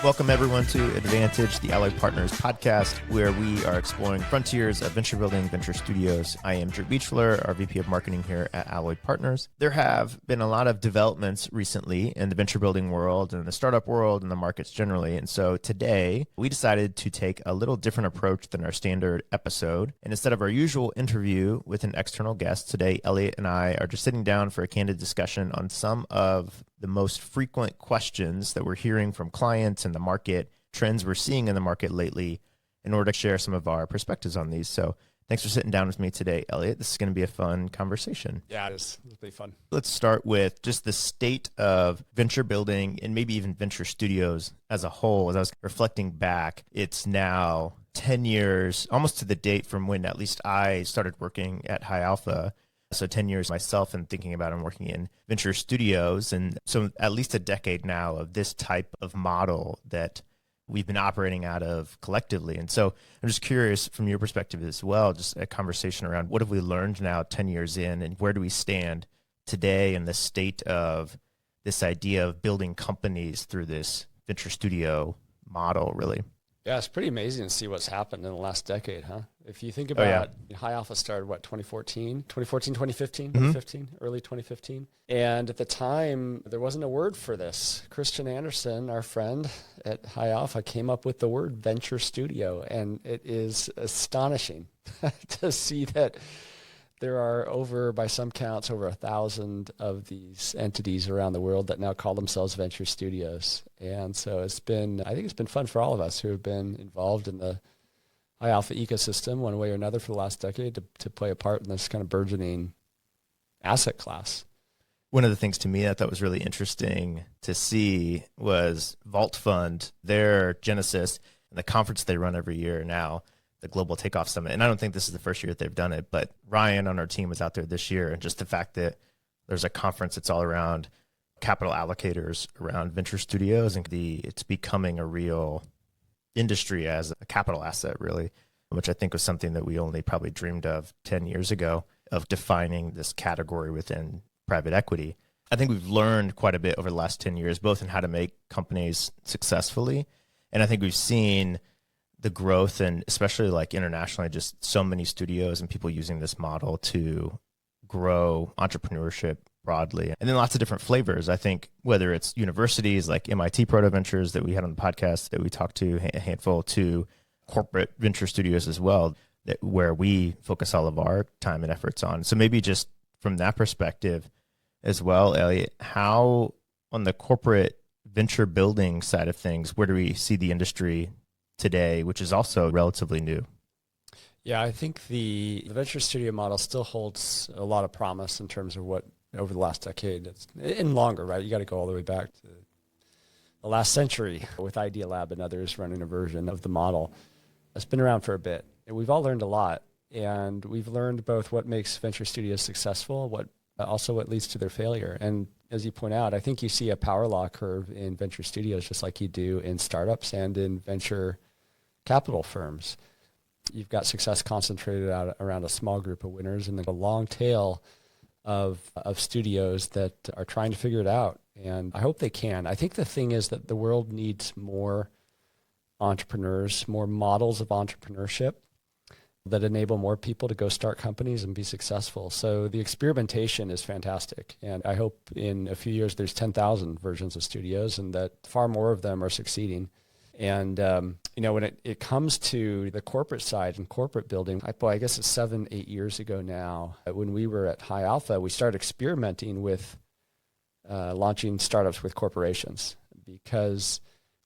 Welcome, everyone, to Advantage, the Elliott Partners podcast, where we are exploring frontiers of venture building, venture studios. I am Drew Beechler, our VP of Marketing here at Elliott Partners. There have been a lot of developments recently in the venture building world and the startup world and the markets generally. And so today, we decided to take a little different approach than our standard episode. And instead of our usual interview with an external guest, today, Elliott and I are just sitting down for a candid discussion on some of the most frequent questions that we're hearing from clients and the market, trends we're seeing in the market lately, in order to share some of our perspectives on these. So thanks for sitting down with me today, Elliott. This is going to be a fun conversation. Yeah, it is. It'll be fun. Let's start with just the state of venture building and maybe even venture studios as a whole. As I was reflecting back, it's now 10 years, almost to the date from when at least I started working at High Alpha. So 10 years myself and thinking about and working in venture studios. And so at least a decade now of this type of model that we've been operating out of collectively. And so I'm just curious from your perspective as well, just a conversation around what have we learned now 10 years in and where do we stand today in the state of this idea of building companies through this venture studio model, really? Yeah, it's pretty amazing to see what's happened in the last decade, huh? If you think about High Alpha started, 2015, early 2015. And at the time, there wasn't a word for this. Christian Anderson, our friend at High Alpha, came up with the word venture studio. And it is astonishing to see that there are by some counts, over 1,000 of these entities around the world that now call themselves venture studios. And so I think it's been fun for all of us who have been involved in the High Alpha ecosystem one way or another for the last decade to play a part in this kind of burgeoning asset class. One of the things to me that was really interesting to see was Vault Fund, their genesis, and the conference they run every year now, the Global Takeoff Summit. And I don't think this is the first year that they've done it, but Ryan on our team was out there this year. And just the fact that there's a conference that's all around capital allocators around venture studios, and it's becoming a real industry as a capital asset, really, which I think was something that we only probably dreamed of 10 years ago, of defining this category within private equity. I think we've learned quite a bit over the last 10 years, both in how to make companies successfully. And I think we've seen the growth, and especially like internationally, just so many studios and people using this model to grow entrepreneurship broadly. And then lots of different flavors. I think whether it's universities like MIT Proto Ventures that we had on the podcast that we talked to, a handful, to corporate venture studios as well, where we focus all of our time and efforts on. So maybe just from that perspective as well, Elliott, how on the corporate venture building side of things, where do we see the industry today, which is also relatively new? Yeah, I think the venture studio model still holds a lot of promise in terms of what over the last decade, and longer, right? You got to go all the way back to the last century with Idea Lab and others running a version of the model. It's been around for a bit, and we've all learned a lot. And we've learned both what makes venture studios successful, what leads to their failure. And as you point out, I think you see a power law curve in venture studios, just like you do in startups and in venture capital firms. You've got success concentrated out around a small group of winners and then a long tail of studios that are trying to figure it out. And I hope they can. I think the thing is that the world needs more entrepreneurs, more models of entrepreneurship that enable more people to go start companies and be successful. So the experimentation is fantastic. And I hope in a few years there's 10,000 versions of studios and that far more of them are succeeding. And, when it comes to the corporate side and corporate building, I guess it's 7-8 years ago now, when we were at High Alpha, we started experimenting with launching startups with corporations, because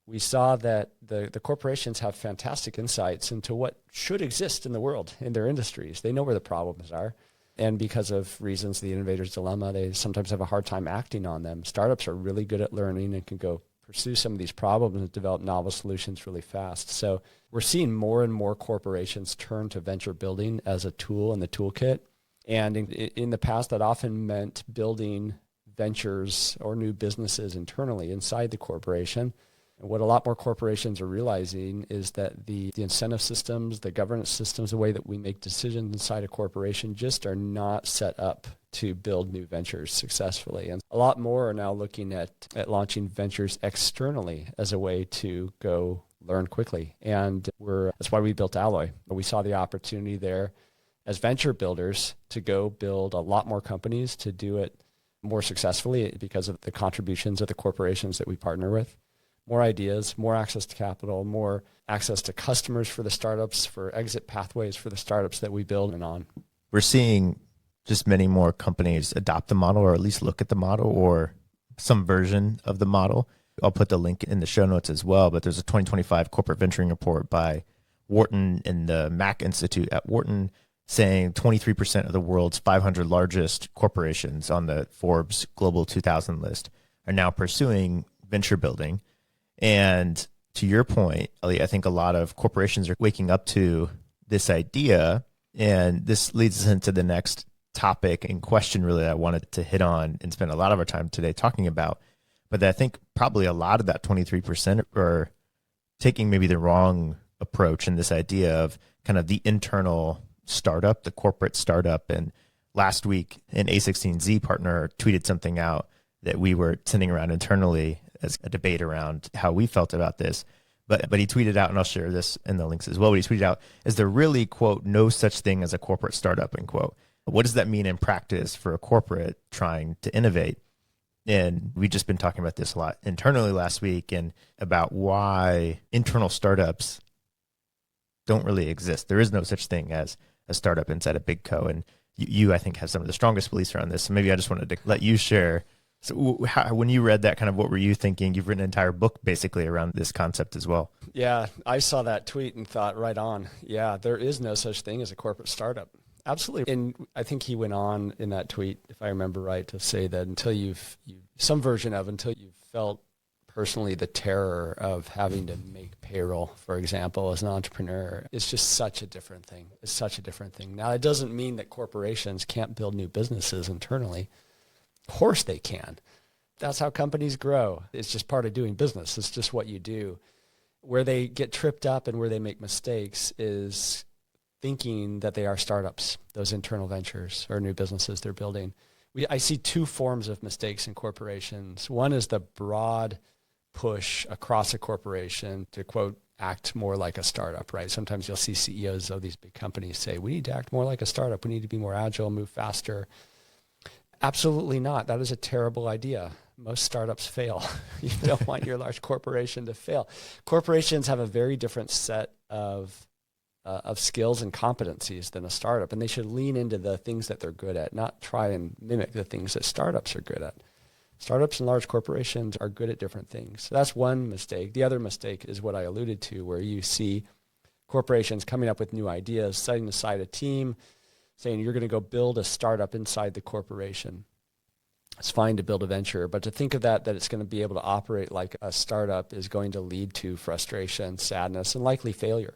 we saw that the corporations have fantastic insights into what should exist in the world, in their industries. They know where the problems are. And because of reasons, the innovator's dilemma, they sometimes have a hard time acting on them. Startups are really good at learning and can go pursue some of these problems and develop novel solutions really fast. So we're seeing more and more corporations turn to venture building as a tool in the toolkit. And in the past, that often meant building ventures or new businesses internally inside the corporation. And what a lot more corporations are realizing is that the incentive systems, the governance systems, the way that we make decisions inside a corporation just are not set up to build new ventures successfully. And a lot more are now looking at launching ventures externally as a way to go learn quickly. And that's why we built Alloy. We saw the opportunity there as venture builders to go build a lot more companies, to do it more successfully because of the contributions of the corporations that we partner with. More ideas, more access to capital, more access to customers for the startups, for exit pathways for the startups that we build and on. We're seeing just many more companies adopt the model, or at least look at the model or some version of the model. I'll put the link in the show notes as well, but there's a 2025 corporate venturing report by Wharton and the Mack Institute at Wharton saying 23% of the world's 500 largest corporations on the Forbes Global 2000 list are now pursuing venture building. And to your point, Elliot, I think a lot of corporations are waking up to this idea, and this leads us into the next topic and question really that I wanted to hit on and spend a lot of our time today talking about. But I think probably a lot of that 23% are taking maybe the wrong approach in this idea of kind of the internal startup, the corporate startup. And last week, an A16Z partner tweeted something out that we were sending around internally as a debate around how we felt about this. But he tweeted out, and I'll share this in the links as well, but he tweeted out, is there really, quote, no such thing as a corporate startup, end quote. What does that mean in practice for a corporate trying to innovate? And we've just been talking about this a lot internally last week, and about why internal startups don't really exist. There is no such thing as a startup inside a big co. And you I think, have some of the strongest beliefs around this. So maybe I just wanted to let you share. So when you read that, kind of what were you thinking? You've written an entire book basically around this concept as well. Yeah, I saw that tweet and thought, right on. Yeah, there is no such thing as a corporate startup. Absolutely. And I think he went on in that tweet, if I remember right, to say that until you've felt personally the terror of having to make payroll, for example, as an entrepreneur, it's just such a different thing. It's such a different thing. Now, it doesn't mean that corporations can't build new businesses internally. Of course they can. That's how companies grow. It's just part of doing business. It's just what you do. Where they get tripped up and where they make mistakes is thinking that they are startups, those internal ventures or new businesses they're building. I see two forms of mistakes in corporations. One is the broad push across a corporation to, quote, act more like a startup, right? Sometimes you'll see CEOs of these big companies say, we need to act more like a startup. We need to be more agile, move faster. Absolutely not. That is a terrible idea. Most startups fail. You don't want your large corporation to fail. Corporations have a very different set of skills and competencies than a startup, and they should lean into the things that they're good at, not try and mimic the things that startups are good at. Startups and large corporations are good at different things. So that's one mistake. The other mistake is what I alluded to, where you see corporations coming up with new ideas, setting aside a team, saying you're going to go build a startup inside the corporation. It's fine to build a venture, but to think of that it's going to be able to operate like a startup is going to lead to frustration, sadness, and likely failure.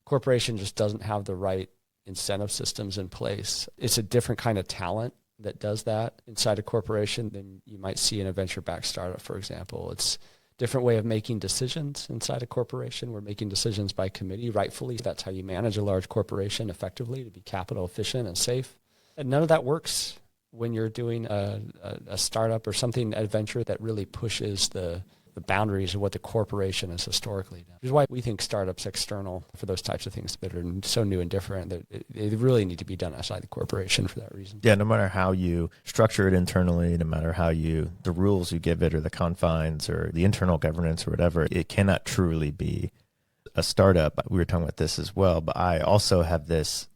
Corporation just doesn't have the right incentive systems in place. It's a different kind of talent that does that inside a corporation than you might see in a venture-backed startup, for example. It's a different way of making decisions inside a corporation. We're making decisions by committee, rightfully. That's how you manage a large corporation effectively, to be capital efficient and safe. And none of that works when you're doing a startup or something, a venture that really pushes the boundaries of what the corporation has historically done. Which is why we think startups external for those types of things that are so new and different, that they really need to be done outside the corporation for that reason. Yeah, no matter how you structure it internally, no matter how the rules you give it or the confines or the internal governance or whatever, it cannot truly be a startup. We were talking about this as well, but I also have this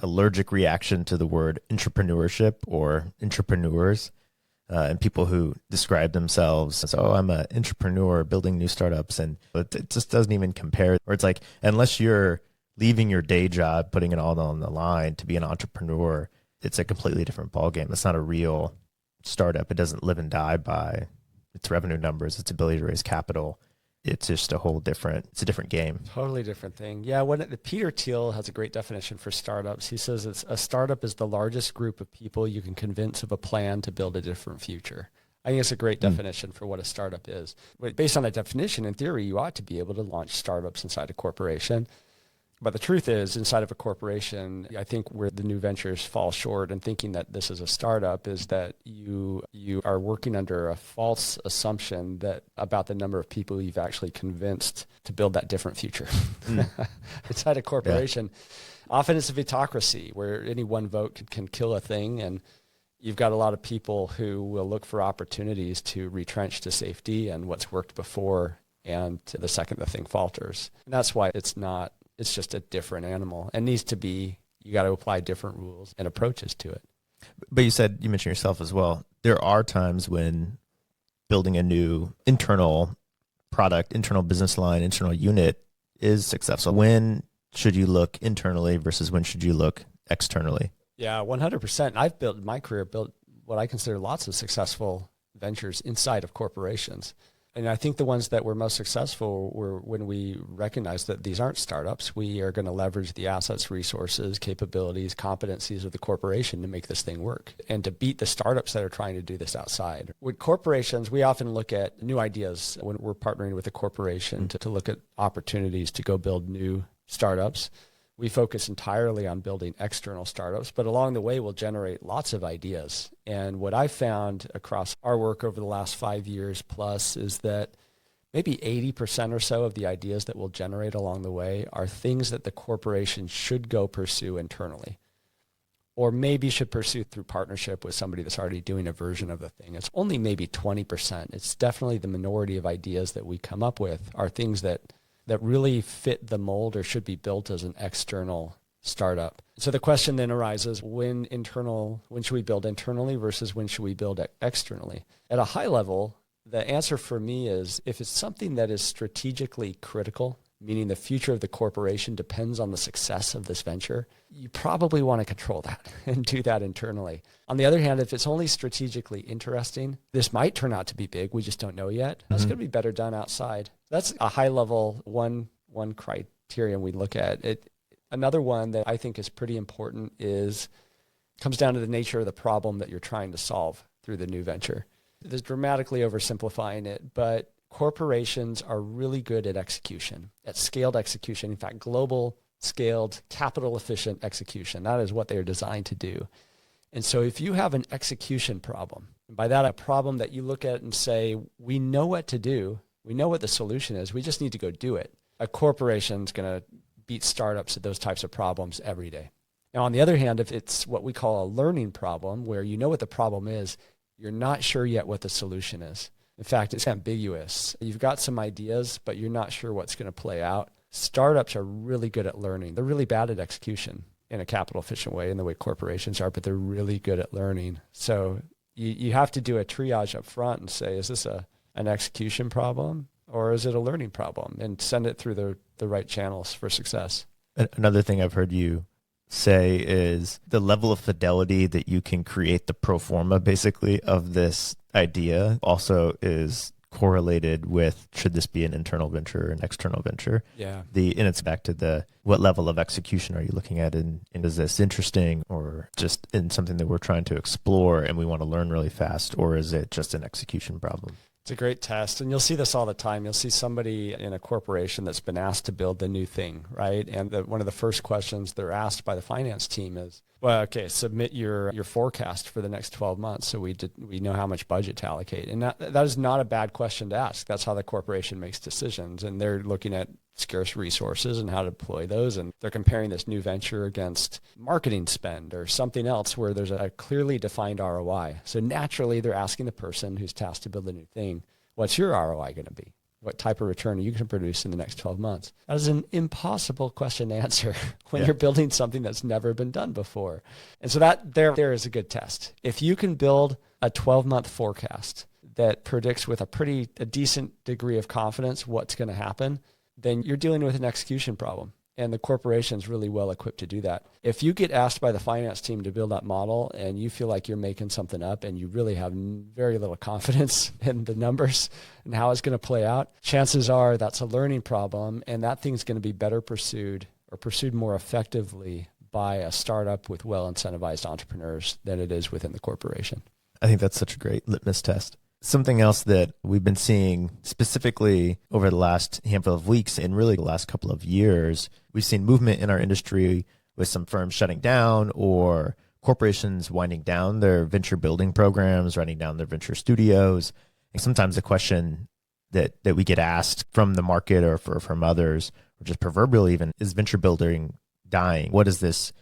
allergic reaction to the word entrepreneurship or entrepreneurs. And people who describe themselves as, I'm an entrepreneur building new startups. And it just doesn't even compare. Or it's like, unless you're leaving your day job, putting it all on the line to be an entrepreneur, it's a completely different ballgame. It's not a real startup. It doesn't live and die by its revenue numbers, its ability to raise capital. It's just it's a different game. Totally different thing. Yeah, Peter Thiel has a great definition for startups. He says a startup is the largest group of people you can convince of a plan to build a different future. I think it's a great definition for what a startup is. But based on that definition, in theory, you ought to be able to launch startups inside a corporation. But the truth is, inside of a corporation, I think where the new ventures fall short in thinking that this is a startup is that you are working under a false assumption that about the number of people you've actually convinced to build that different future. Inside a corporation, often it's a vetocracy where any one vote can kill a thing, and you've got a lot of people who will look for opportunities to retrench to safety and what's worked before, and the second the thing falters. And that's why it's just a different animal and needs to be, you got to apply different rules and approaches to it. But you mentioned yourself as well, there are times when building a new internal product, internal business line, internal unit is successful. When should you look internally versus when should you look externally? Yeah, 100%. I've built my career, built what I consider lots of successful ventures inside of corporations. And I think the ones that were most successful were when we recognized that these aren't startups. We are going to leverage the assets, resources, capabilities, competencies of the corporation to make this thing work and to beat the startups that are trying to do this outside. With corporations, we often look at new ideas when we're partnering with a corporation to look at opportunities to go build new startups. We focus entirely on building external startups, but along the way, we'll generate lots of ideas. And what I've found across our work over the last 5 years plus is that maybe 80% or so of the ideas that we'll generate along the way are things that the corporation should go pursue internally, or maybe should pursue through partnership with somebody that's already doing a version of the thing. It's only maybe 20%. It's definitely the minority of ideas that we come up with are things that really fit the mold or should be built as an external startup. So the question then arises, when should we build internally versus when should we build externally? At a high level, the answer for me is if it's something that is strategically critical, meaning the future of the corporation depends on the success of this venture, you probably want to control that and do that internally. On the other hand, if it's only strategically interesting, this might turn out to be big. We just don't know yet. That's going to be better done outside. That's a high level one criterion we look at. Another one that I think is pretty important comes down to the nature of the problem that you're trying to solve through the new venture. This is dramatically oversimplifying it, but corporations are really good at execution, at scaled execution. In fact, global scaled, capital efficient execution. That is what they are designed to do. And so if you have an execution problem, and by that a problem that you look at and say, we know what to do, we know what the solution is, we just need to go do it. A corporation's going to beat startups at those types of problems every day. Now, on the other hand, if it's what we call a learning problem, where you know what the problem is, you're not sure yet what the solution is. In fact, it's ambiguous. You've got some ideas, but you're not sure what's going to play out. Startups are really good at learning. They're really bad at execution in a capital efficient way in the way corporations are, but they're really good at learning. So you have to do a triage up front and say, is this an execution problem or is it a learning problem? And send it through the right channels for success. Another thing I've heard you say is the level of fidelity that you can create the pro forma basically of this idea also is correlated with should this be an internal venture or an external venture. Yeah. And it's back to what level of execution are you looking at, and is this interesting or just in something that we're trying to explore and we want to learn really fast, or is it just an execution problem? It's a great test, and you'll see this all the time. You'll see somebody in a corporation that's been asked to build the new thing, right? And one of the first questions they're asked by the finance team is, well, okay, submit your forecast for the next 12 months so we know how much budget to allocate. And that is not a bad question to ask. That's how the corporation makes decisions, and they're looking at scarce resources and how to deploy those. And they're comparing this new venture against marketing spend or something else where there's a clearly defined ROI. So naturally, they're asking the person who's tasked to build a new thing, what's your ROI going to be? What type of return are you going to produce in the next 12 months? That is an impossible question to answer when you're building something that's never been done before. And so that there is a good test. If you can build a 12-month forecast that predicts with a decent degree of confidence what's going to happen, then you're dealing with an execution problem. And the corporation's really well equipped to do that. If you get asked by the finance team to build that model and you feel like you're making something up and you really have very little confidence in the numbers and how it's going to play out, chances are that's a learning problem, and that thing's going to be better pursued or pursued more effectively by a startup with well-incentivized entrepreneurs than it is within the corporation. I think that's such a great litmus test. Something else that we've been seeing specifically over the last handful of weeks and really the last couple of years, we've seen movement in our industry with some firms shutting down or corporations winding down their venture building programs, winding down their venture studios. And sometimes the question that we get asked from the market or from others, or just proverbially even, is venture building dying? What does this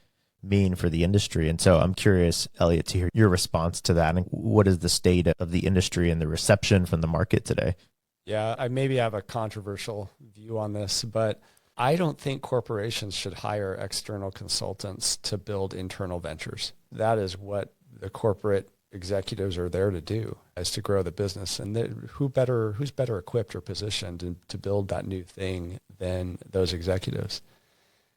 mean for the industry? And so I'm curious, Elliott, to hear your response to that. And what is the state of the industry and the reception from the market today? Yeah, I maybe have a controversial view on this, but I don't think corporations should hire external consultants to build internal ventures. That is what the corporate executives are there to do, is to grow the business. And who's better equipped or positioned to build that new thing than those executives?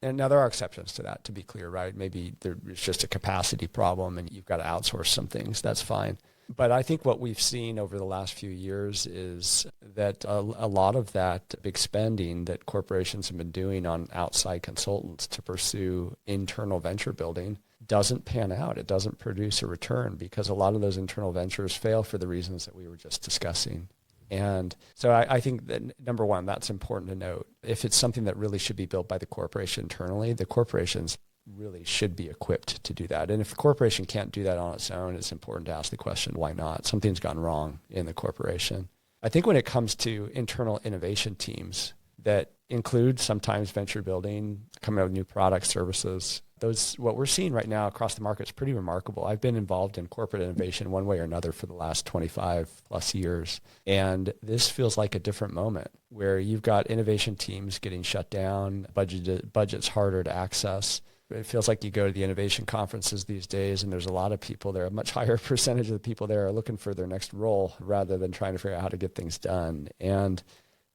And now there are exceptions to that, to be clear, right? Maybe there's just a capacity problem and you've got to outsource some things. That's fine. But I think what we've seen over the last few years is that a lot of that big spending that corporations have been doing on outside consultants to pursue internal venture building doesn't pan out. It doesn't produce a return because a lot of those internal ventures fail for the reasons that we were just discussing. And so I think that, number one, that's important to note. If it's something that really should be built by the corporation internally, the corporations really should be equipped to do that. And if the corporation can't do that on its own, it's important to ask the question, why not? Something's gone wrong in the corporation. I think when it comes to internal innovation teams that include sometimes venture building, coming up with new products, services, what we're seeing right now across the market is pretty remarkable. I've been involved in corporate innovation one way or another for the last 25 plus years. And this feels like a different moment where you've got innovation teams getting shut down, budgets harder to access. It feels like you go to the innovation conferences these days and there's a lot of people there, a much higher percentage of the people there are looking for their next role rather than trying to figure out how to get things done. And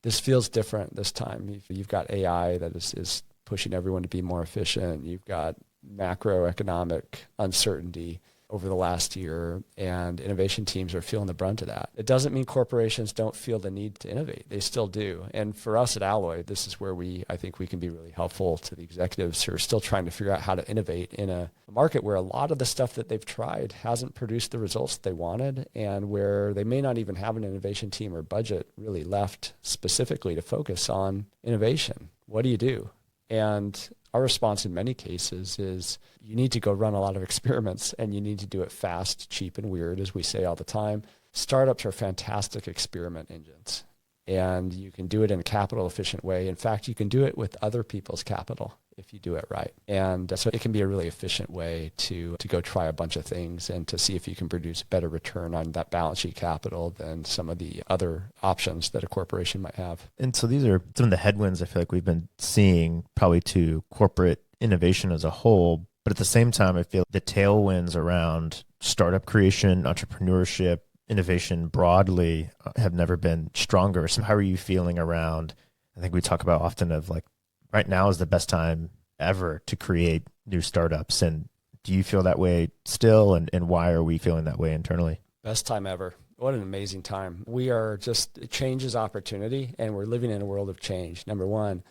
this feels different this time. You've got AI that is pushing everyone to be more efficient. You've got macroeconomic uncertainty over the last year, and innovation teams are feeling the brunt of that. It doesn't mean corporations don't feel the need to innovate. They still do. And for us at Alloy, this is where I think we can be really helpful to the executives who are still trying to figure out how to innovate in a market where a lot of the stuff that they've tried hasn't produced the results they wanted, and where they may not even have an innovation team or budget really left specifically to focus on innovation. What do you do? And our response in many cases is you need to go run a lot of experiments, and you need to do it fast, cheap, and weird, as we say all the time. Startups are fantastic experiment engines, and you can do it in a capital efficient way. In fact, you can do it with other people's capital if you do it right. And so it can be a really efficient way to go try a bunch of things and to see if you can produce a better return on that balance sheet capital than some of the other options that a corporation might have. And so these are some of the headwinds I feel like we've been seeing probably to corporate innovation as a whole. But at the same time, I feel the tailwinds around startup creation, entrepreneurship, innovation broadly have never been stronger. So how are you feeling around, I think we talk about often of like, right now is the best time ever to create new startups. And do you feel that way still? And why are we feeling that way internally? Best time ever. What an amazing time. We are change is opportunity, and we're living in a world of change, number one.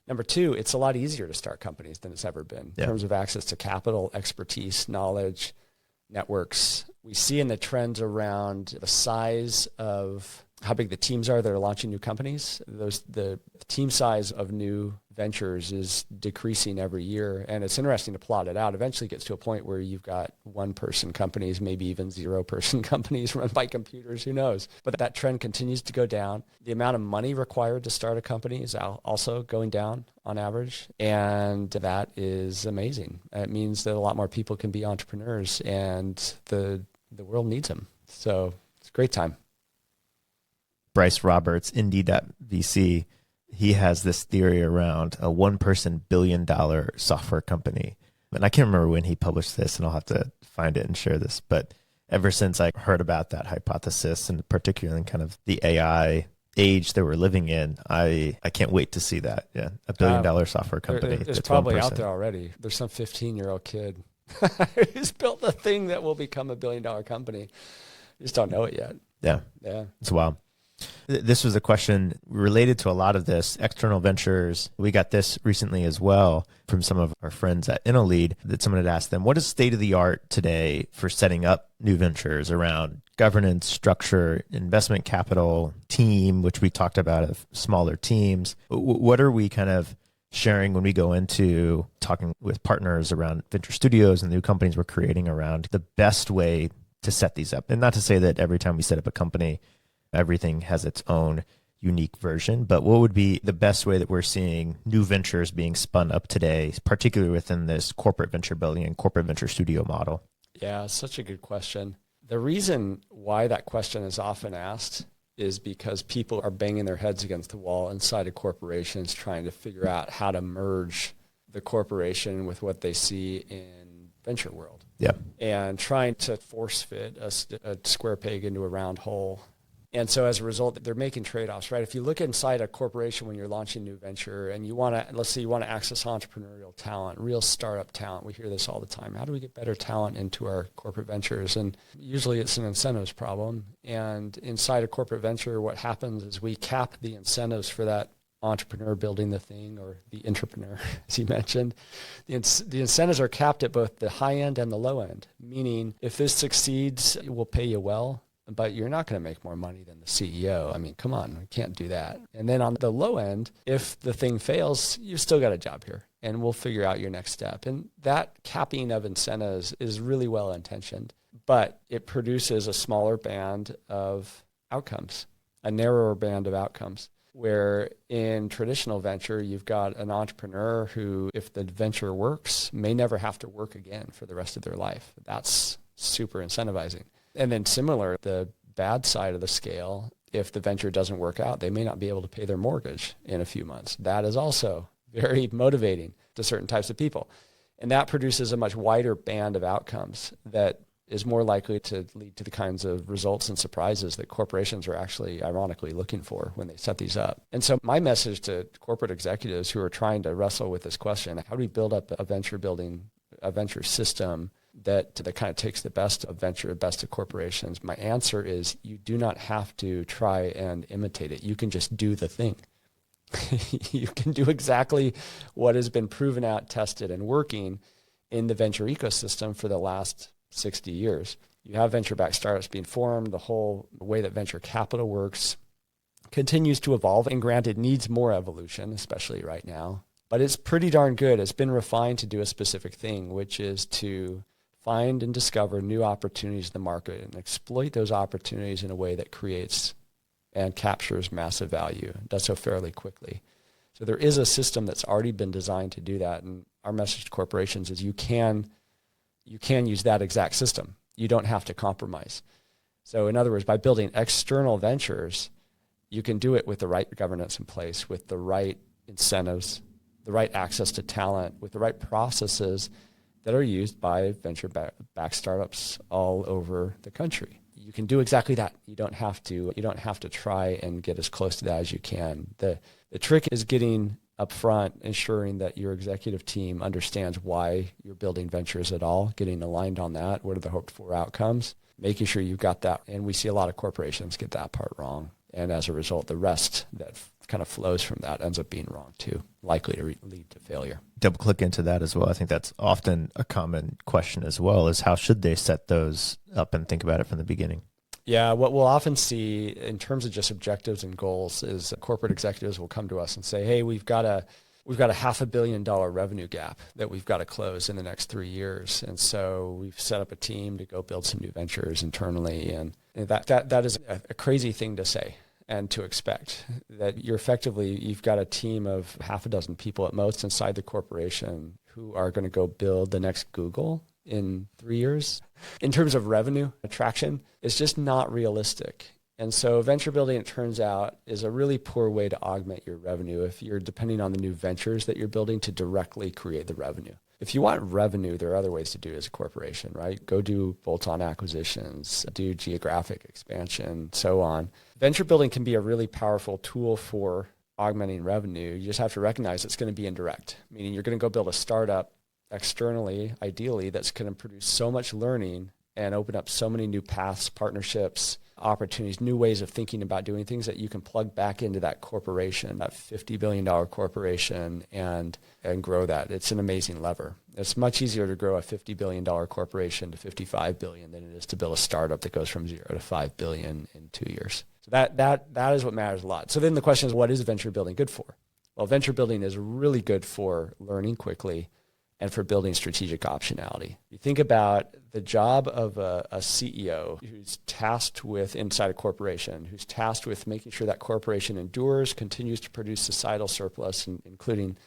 Number two, it's a lot easier to start companies than it's ever been in terms of access to capital, expertise, knowledge, networks. We see in the trends around the size of how big the teams are that are launching new companies. The team size of new ventures is decreasing every year, and it's interesting to plot it out. Eventually it gets to a point where you've got one-person companies, maybe even zero-person companies run by computers, who knows? But that trend continues to go down. The amount of money required to start a company is also going down on average, and that is amazing. It means that a lot more people can be entrepreneurs, and the world needs them. So it's a great time. Bryce Roberts, Indie.vc, he has this theory around a one-person billion-dollar software company. And I can't remember when he published this, and I'll have to find it and share this. But ever since I heard about that hypothesis, and particularly in kind of the AI age that we're living in, I can't wait to see that. Yeah, $1 billion software company. It's probably out there already. There's some 15-year-old kid who's built a thing that will become $1 billion company. You just don't know it yet. Yeah. Yeah. It's wild. This was a question related to a lot of this, external ventures. We got this recently as well from some of our friends at InnoLead, that someone had asked them, what is state of the art today for setting up new ventures around governance, structure, investment capital, team, which we talked about of smaller teams. What are we kind of sharing when we go into talking with partners around venture studios and new companies we're creating around the best way to set these up? And not to say that every time we set up a company, everything has its own unique version, but what would be the best way that we're seeing new ventures being spun up today, particularly within this corporate venture building and corporate venture studio model? Yeah, such a good question. The reason why that question is often asked is because people are banging their heads against the wall inside of corporations trying to figure out how to merge the corporation with what they see in venture world. Yeah. And trying to force fit a square peg into a round hole. And so as a result, they're making trade-offs, right? If you look inside a corporation when you're launching a new venture and you want to, let's say you want to access entrepreneurial talent, real startup talent. We hear this all the time. How do we get better talent into our corporate ventures? And usually it's an incentives problem. And inside a corporate venture, what happens is we cap the incentives for that entrepreneur building the thing, or the entrepreneur, as you mentioned. The incentives are capped at both the high end and the low end, meaning if this succeeds, it will pay you well, but you're not going to make more money than the CEO. I mean, come on, we can't do that. And then on the low end, if the thing fails, you've still got a job here, and we'll figure out your next step. And that capping of incentives is really well intentioned, but it produces a smaller band of outcomes, a narrower band of outcomes, where in traditional venture, you've got an entrepreneur who, if the venture works, may never have to work again for the rest of their life. That's super incentivizing. And then similar, the bad side of the scale, if the venture doesn't work out, they may not be able to pay their mortgage in a few months. That is also very motivating to certain types of people. And that produces a much wider band of outcomes that is more likely to lead to the kinds of results and surprises that corporations are actually ironically looking for when they set these up. And so my message to corporate executives who are trying to wrestle with this question, how do we build up a venture system that kind of takes the best of venture, best of corporations? My answer is you do not have to try and imitate it. You can just do the thing. You can do exactly what has been proven out, tested, and working in the venture ecosystem for the last 60 years. You have venture-backed startups being formed. The whole way that venture capital works continues to evolve, and granted, needs more evolution, especially right now. But it's pretty darn good. It's been refined to do a specific thing, which is to find and discover new opportunities in the market and exploit those opportunities in a way that creates and captures massive value, does so fairly quickly. So there is a system that's already been designed to do that. And our message to corporations is you can use that exact system. You don't have to compromise. So in other words, by building external ventures, you can do it with the right governance in place, with the right incentives, the right access to talent, with the right processes that are used by venture-backed startups all over the country. You can do exactly that. You don't have to try and get as close to that as you can. The trick is getting upfront, ensuring that your executive team understands why you're building ventures at all, getting aligned on that. What are the hoped for outcomes? Making sure you've got that. And we see a lot of corporations get that part wrong. And as a result, the rest that kind of flows from that ends up being wrong too, likely to lead to failure. Double click into that as well. I think that's often a common question as well, is how should they set those up and think about it from the beginning? Yeah, what we'll often see in terms of just objectives and goals is corporate executives will come to us and say, hey, we've got a $500 million revenue gap that we've got to close in the next 3 years. And so we've set up a team to go build some new ventures internally. And that is a crazy thing to say and to expect, that you've got a team of half a dozen people at most inside the corporation who are going to go build the next Google in 3 years. In terms of revenue attraction, it's just not realistic. And so venture building, it turns out, is a really poor way to augment your revenue if you're depending on the new ventures that you're building to directly create the revenue. If you want revenue, there are other ways to do it as a corporation, right? Go do bolt-on acquisitions, do geographic expansion, so on. Venture building can be a really powerful tool for augmenting revenue. You just have to recognize it's going to be indirect, meaning you're going to go build a startup externally, ideally, that's going to produce so much learning and open up so many new paths, partnerships, opportunities, new ways of thinking about doing things that you can plug back into that corporation, that $50 billion corporation, and grow that. It's an amazing lever. It's much easier to grow a $50 billion corporation to $55 billion than it is to build a startup that goes from 0 to $5 billion in 2 years. So that is what matters a lot. So then the question is, what is venture building good for? Well, venture building is really good for learning quickly and for building strategic optionality. You think about the job of a CEO who's tasked with, inside a corporation, who's tasked with making sure that corporation endures, continues to produce societal surplus, including,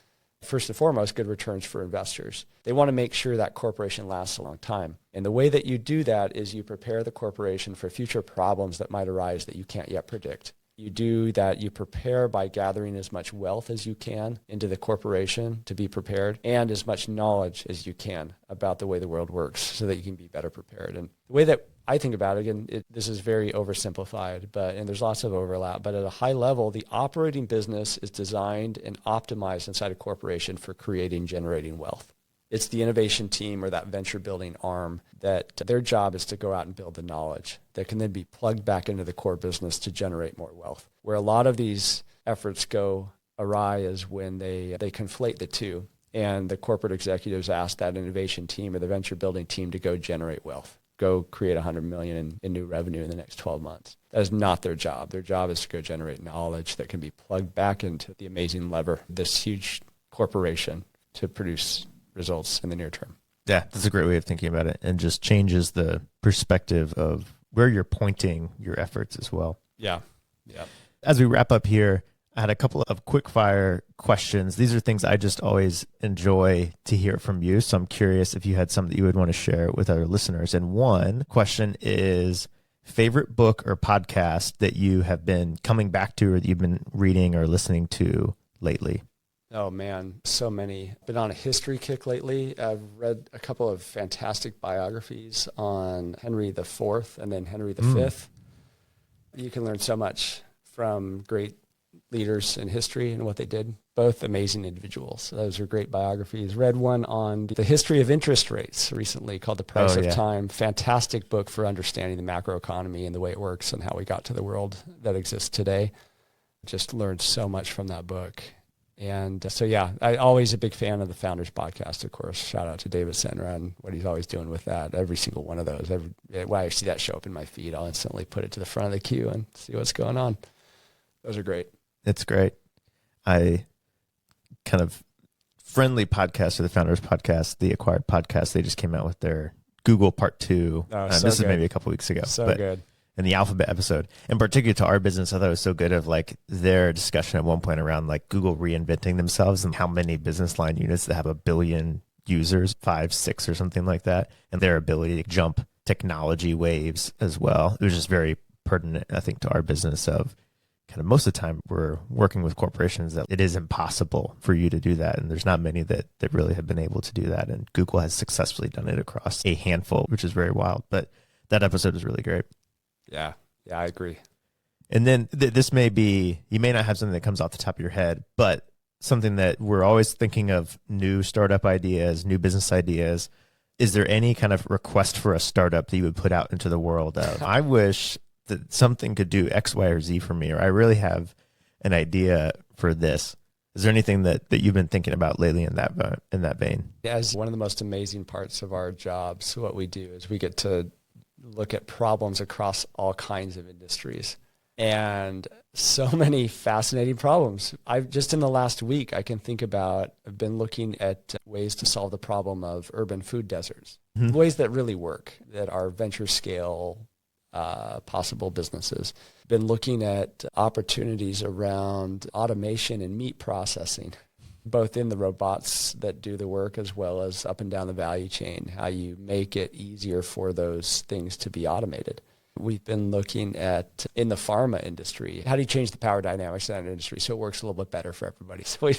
first and foremost, good returns for investors. They want to make sure that corporation lasts a long time. And the way that you do that is you prepare the corporation for future problems that might arise that you can't yet predict. You do that, you prepare by gathering as much wealth as you can into the corporation to be prepared, and as much knowledge as you can about the way the world works so that you can be better prepared. And the way that I think about it, again, this is very oversimplified, and there's lots of overlap, but at a high level, the operating business is designed and optimized inside a corporation for generating wealth. It's the innovation team or that venture building arm that their job is to go out and build the knowledge that can then be plugged back into the core business to generate more wealth. Where a lot of these efforts go awry is when they conflate the two, and the corporate executives ask that innovation team or the venture building team to go generate wealth, go create $100 million in new revenue in the next 12 months. That is not their job. Their job is to go generate knowledge that can be plugged back into the amazing lever, this huge corporation, to produce results in the near term. Yeah, that's a great way of thinking about it, and just changes the perspective of where you're pointing your efforts as well. Yeah. As we wrap up here, I had a couple of quick-fire questions. These are things I just always enjoy to hear from you, so I'm curious if you had some that you would want to share with our listeners. And one question is, favorite book or podcast that you have been coming back to or that you've been reading or listening to lately? Oh, man, so many. Been on a history kick lately. I've read a couple of fantastic biographies on Henry IV and then Henry V. You can learn so much from great leaders in history and what they did. Both amazing individuals. Those are great biographies. Read one on the history of interest rates recently called The Price of Time. Fantastic book for understanding the macroeconomy and the way it works and how we got to the world that exists today. Just learned so much from that book. And I'm always a big fan of the Founders Podcast, of course. Shout out to David Senra and what he's always doing with that. Every single one of those. When I see that show up in my feed, I'll instantly put it to the front of the queue and see what's going on. Those are great. It's great. I kind of friendly podcast, or the Founders Podcast, the Acquired Podcast. They just came out with their Google Part 2. This is maybe a couple weeks ago. Good. And the Alphabet episode, in particular to our business, I thought it was so good of like their discussion at one point around like Google reinventing themselves and how many business line units that have 1 billion users, 5, 6 or something like that, and their ability to jump technology waves as well. It was just very pertinent, I think, to our business of kind of most of the time we're working with corporations that it is impossible for you to do that. And there's not many that really have been able to do that. And Google has successfully done it across a handful, which is very wild. But that episode was really great. Yeah, I agree. And then this may be, you may not have something that comes off the top of your head, but something that we're always thinking of, new startup ideas, new business ideas. Is there any kind of request for a startup that you would put out into the world of, I wish that something could do X, Y, or Z for me, or I really have an idea for this? Is there anything that you've been thinking about lately in that vein? As one of the most amazing parts of our jobs, what we do is we get to look at problems across all kinds of industries, and so many fascinating problems. I've just in the last week, I've been looking at ways to solve the problem of urban food deserts, ways that really work, that are venture scale possible businesses. Been looking at opportunities around automation and meat processing, both in the robots that do the work as well as up and down the value chain, how you make it easier for those things to be automated. We've been looking at, in the pharma industry, how do you change the power dynamics in that industry so it works a little bit better for everybody? So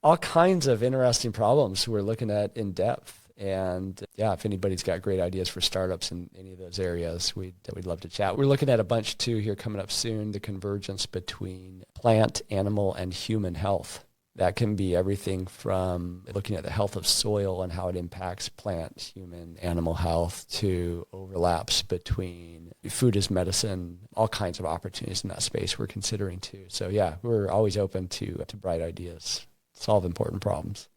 all kinds of interesting problems we're looking at in depth. And if anybody's got great ideas for startups in any of those areas, we'd love to chat. We're looking at a bunch too here coming up soon, the convergence between plant, animal, and human health. That can be everything from looking at the health of soil and how it impacts plant, human, animal health, to overlaps between food as medicine, all kinds of opportunities in that space we're considering too. So yeah, we're always open to bright ideas, solve important problems.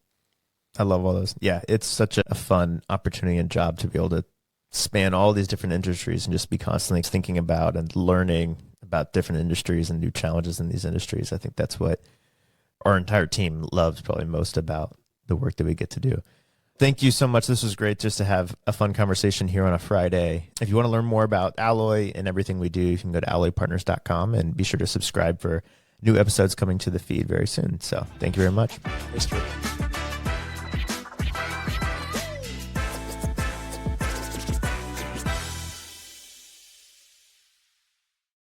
I love all those. Yeah, it's such a fun opportunity and job to be able to span all these different industries and just be constantly thinking about and learning about different industries and new challenges in these industries. I think that's what our entire team loves probably most about the work that we get to do. Thank you so much. This was great just to have a fun conversation here on a Friday. If you want to learn more about Alloy and everything we do, you can go to alloypartners.com and be sure to subscribe for new episodes coming to the feed very soon. So thank you very much. Thanks, Drew.